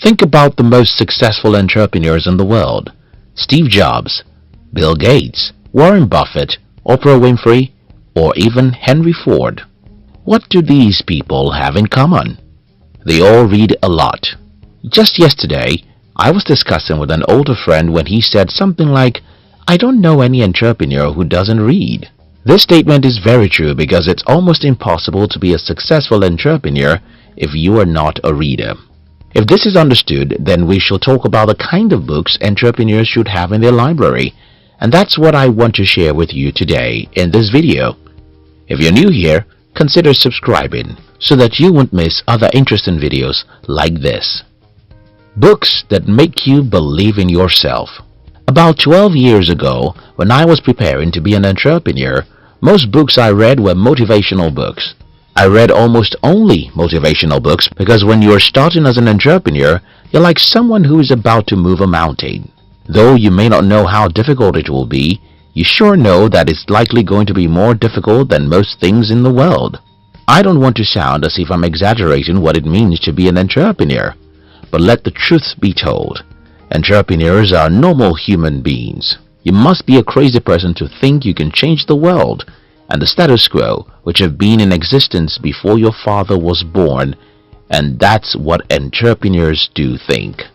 Think about the most successful entrepreneurs in the world: Steve Jobs, Bill Gates, Warren Buffett, Oprah Winfrey, or even Henry Ford. What do these people have in common? They all read a lot. Just yesterday, I was discussing with an older friend when he said something like, "I don't know any entrepreneur who doesn't read." This statement is very true because it's almost impossible to be a successful entrepreneur if you are not a reader. If this is understood, then we shall talk about the kind of books entrepreneurs should have in their library, and that's what I want to share with you today in this video. If you're new here, consider subscribing so that you won't miss other interesting videos like this. Books that make you believe in yourself. About 12 years ago, when I was preparing to be an entrepreneur, most books I read were motivational books. I read almost only motivational books because when you're starting as an entrepreneur, you're like someone who is about to move a mountain. Though you may not know how difficult it will be, you sure know that it's likely going to be more difficult than most things in the world. I don't want to sound as if I'm exaggerating what it means to be an entrepreneur, but let the truth be told. Entrepreneurs are normal human beings. You must be a crazy person to think you can change the world and the status quo which have been in existence before your father was born, and that's what entrepreneurs do think.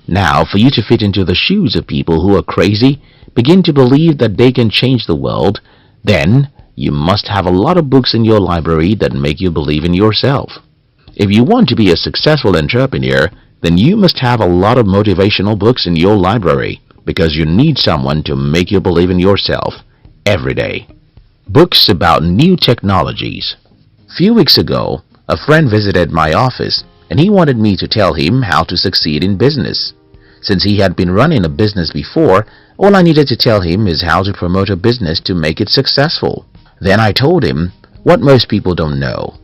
Now, for you to fit into the shoes of people who are crazy, begin to believe that they can change the world, then you must have a lot of books in your library that make you believe in yourself. If you want to be a successful entrepreneur, then you must have a lot of motivational books in your library because you need someone to make you believe in yourself every day. Books about new technologies. Few weeks ago, a friend visited my office and he wanted me to tell him how to succeed in business. Since he had been running a business before, all I needed to tell him is how to promote a business to make it successful. Then I told him what most people don't know.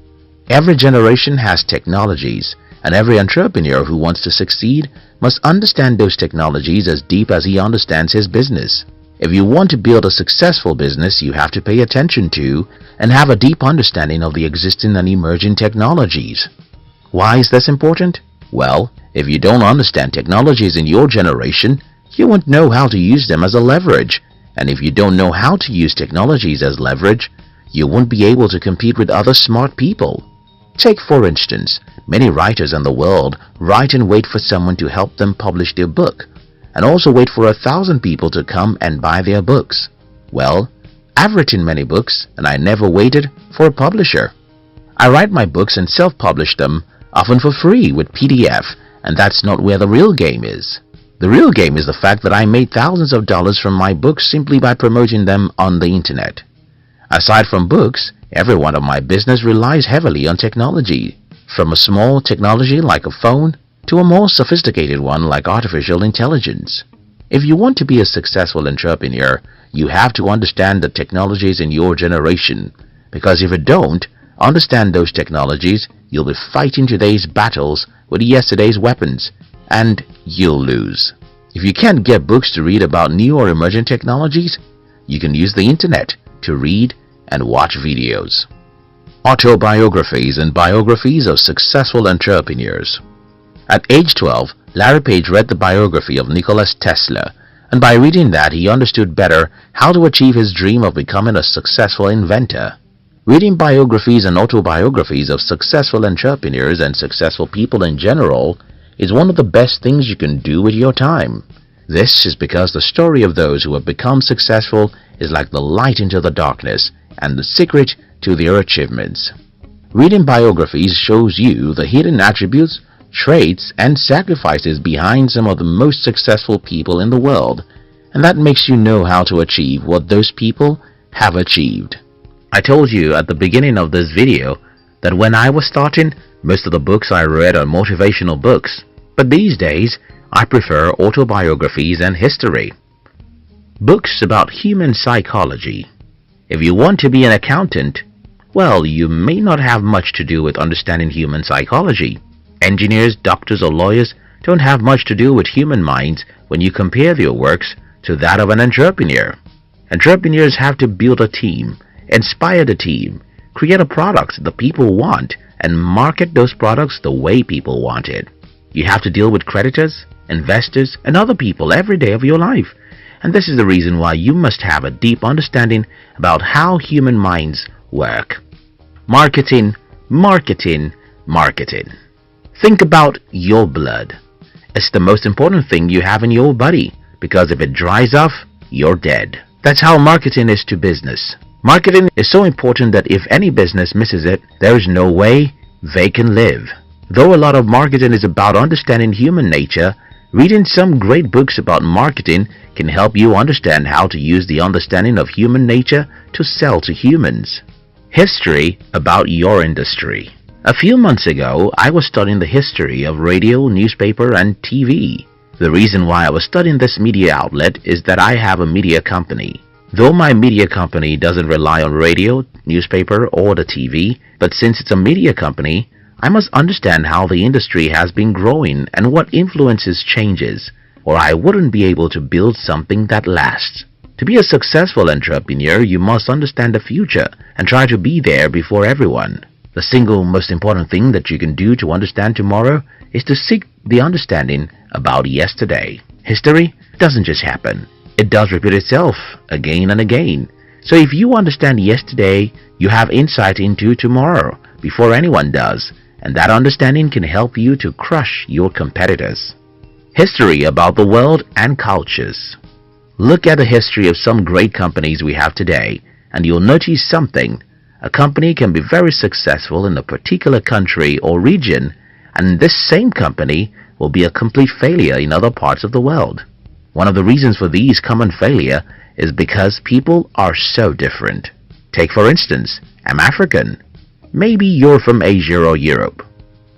Every generation has technologies, and every entrepreneur who wants to succeed must understand those technologies as deep as he understands his business. If you want to build a successful business, you have to pay attention to and have a deep understanding of the existing and emerging technologies. Why is this important? Well, if you don't understand technologies in your generation, you won't know how to use them as a leverage. And if you don't know how to use technologies as leverage, you won't be able to compete with other smart people. Take, for instance, many writers in the world write and wait for someone to help them publish their book, and also wait for 1,000 people to come and buy their books. Well, I've written many books and I never waited for a publisher. I write my books and self-publish them, often for free with PDF, and that's not where the real game is. The real game is the fact that I made thousands of dollars from my books simply by promoting them on the internet. Aside from books, every one of my business relies heavily on technology, from a small technology like a phone to a more sophisticated one like artificial intelligence. If you want to be a successful entrepreneur, you have to understand the technologies in your generation, because if you don't understand those technologies, you'll be fighting today's battles with yesterday's weapons, and you'll lose. If you can't get books to read about new or emerging technologies, you can use the internet to read and watch videos. Autobiographies and biographies of successful entrepreneurs. At age 12, Larry Page read the biography of Nikola Tesla, and by reading that he understood better how to achieve his dream of becoming a successful inventor. Reading biographies and autobiographies of successful entrepreneurs and successful people in general is one of the best things you can do with your time. This is because the story of those who have become successful is like the light into the darkness and the secret to their achievements. Reading biographies shows you the hidden attributes, traits, and sacrifices behind some of the most successful people in the world, and that makes you know how to achieve what those people have achieved. I told you at the beginning of this video that when I was starting, most of the books I read are motivational books, but these days I prefer autobiographies and history. Books about human psychology. If you want to be an accountant, well, you may not have much to do with understanding human psychology. Engineers, doctors, or lawyers don't have much to do with human minds when you compare their works to that of an entrepreneur. Entrepreneurs have to build a team, inspire the team, create a product the people want, and market those products the way people want it. You have to deal with creditors, investors, and other people every day of your life. And this is the reason why you must have a deep understanding about how human minds work. Marketing, marketing, marketing. Think about your blood. It's the most important thing you have in your body, because if it dries off, you're dead. That's how marketing is to business. Marketing is so important that if any business misses it, there is no way they can live. Though a lot of marketing is about understanding human nature, reading some great books about marketing can help you understand how to use the understanding of human nature to sell to humans. History about your industry. A few months ago, I was studying the history of radio, newspaper, and TV. The reason why I was studying this media outlet is that I have a media company. Though my media company doesn't rely on radio, newspaper, or the TV, but since it's a media company, I must understand how the industry has been growing and what influences changes, or I wouldn't be able to build something that lasts. To be a successful entrepreneur, you must understand the future and try to be there before everyone. The single most important thing that you can do to understand tomorrow is to seek the understanding about yesterday. History doesn't just happen. It does repeat itself again and again. So if you understand yesterday, you have insight into tomorrow before anyone does, and that understanding can help you to crush your competitors. History about the world and cultures. Look at the history of some great companies we have today, and you'll notice something. A company can be very successful in a particular country or region, and this same company will be a complete failure in other parts of the world. One of the reasons for these common failure is because people are so different. Take for instance, I'm African. Maybe you're from Asia or Europe.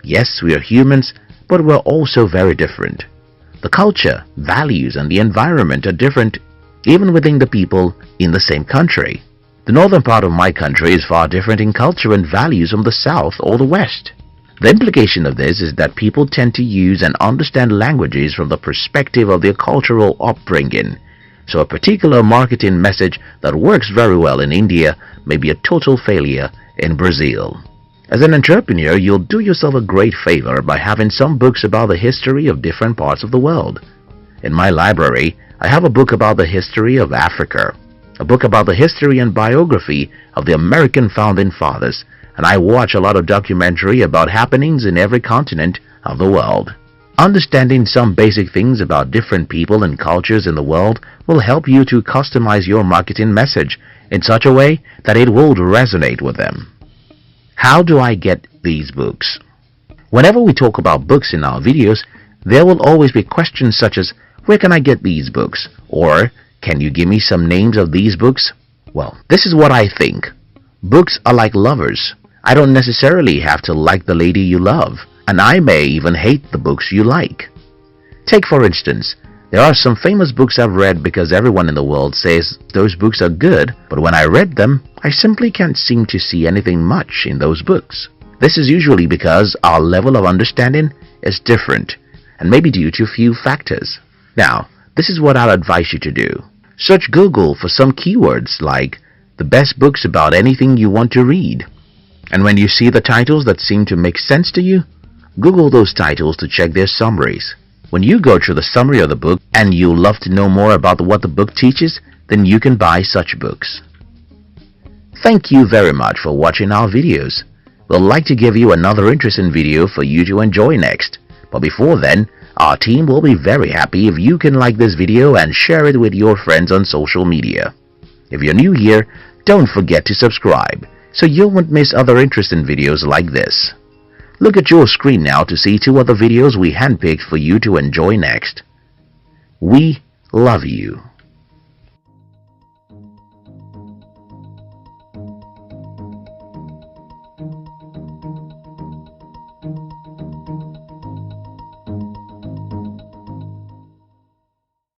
Yes, we are humans, but we're also very different. The culture, values, and the environment are different even within the people in the same country. The northern part of my country is far different in culture and values from the south or the west. The implication of this is that people tend to use and understand languages from the perspective of their cultural upbringing. So a particular marketing message that works very well in India may be a total failure in Brazil. As an entrepreneur, you'll do yourself a great favor by having some books about the history of different parts of the world. In my library, I have a book about the history of Africa, a book about the history and biography of the American founding fathers, and I watch a lot of documentary about happenings in every continent of the world. Understanding some basic things about different people and cultures in the world will help you to customize your marketing message in such a way that it will resonate with them. How do I get these books? Whenever we talk about books in our videos, there will always be questions such as, where can I get these books? Or, can you give me some names of these books? Well, this is what I think. Books are like lovers. I don't necessarily have to like the lady you love, and I may even hate the books you like. Take for instance, there are some famous books I've read because everyone in the world says those books are good, but when I read them, I simply can't seem to see anything much in those books. This is usually because our level of understanding is different, and maybe due to a few factors. Now, this is what I'll advise you to do. Search Google for some keywords like the best books about anything you want to read. And when you see the titles that seem to make sense to you, Google those titles to check their summaries. When you go through the summary of the book and you love to know more about what the book teaches, then you can buy such books. Thank you very much for watching our videos. We'd like to give you another interesting video for you to enjoy next. But before then, our team will be very happy if you can like this video and share it with your friends on social media. If you're new here, don't forget to subscribe so you won't miss other interesting videos like this. Look at your screen now to see 2 other videos we handpicked for you to enjoy next. We love you.